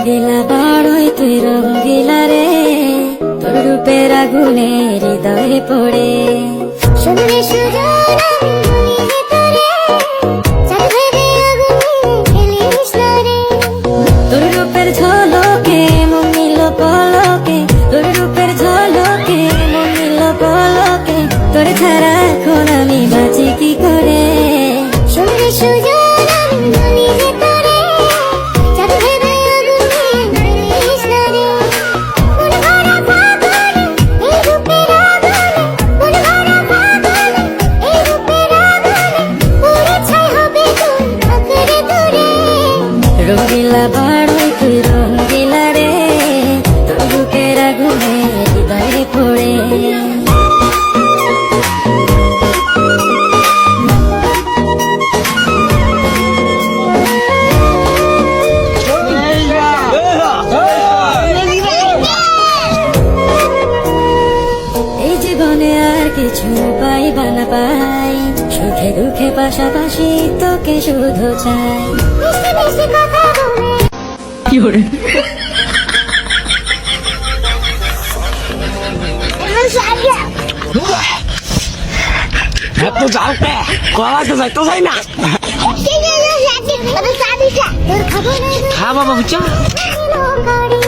রঙ্গিলা বড়ই তুই রঙ্গিলা রে, তোর রূপের আগুনে হৃদয়ে পড়ে। শুনলে সুজন আমি তোরে, চাঁদ ভেবে আগুনে খেলিস না রে। তোর রূপের ঝলকে মন নিল পলকে, তোর রূপের ঝলকে মন নিল পলকে, তোর ছাড়া এখন আমি বাঁচি কি করে। শুনলে সুজন আমি তোরে, চাঁদ ভেবে আগুনে খেলিস না রে। মন ভরা ফাগুনে এই রূপের আগুনে, মন ভরা ফাগুনে এই রূপের আগুনে, পুরে ছাই হবে তোর আঁকড়ে ধরে। রঙ্গিলা বড়ই তুই রঙ্গিলা রে, তোর রূপের আগুনে হৃদয়ে পড়ে। এই জীবনে আর কিছু পাইবা না পাই, সুখে দুঃখে পাশাপাশি তোকে শুধু চাই। মিষ্টি মিষ্টি কথা বলে এত যাওতে কলা তো যাইতো যাই না তোর খবর খা বাবা বুঝছো গাড়ি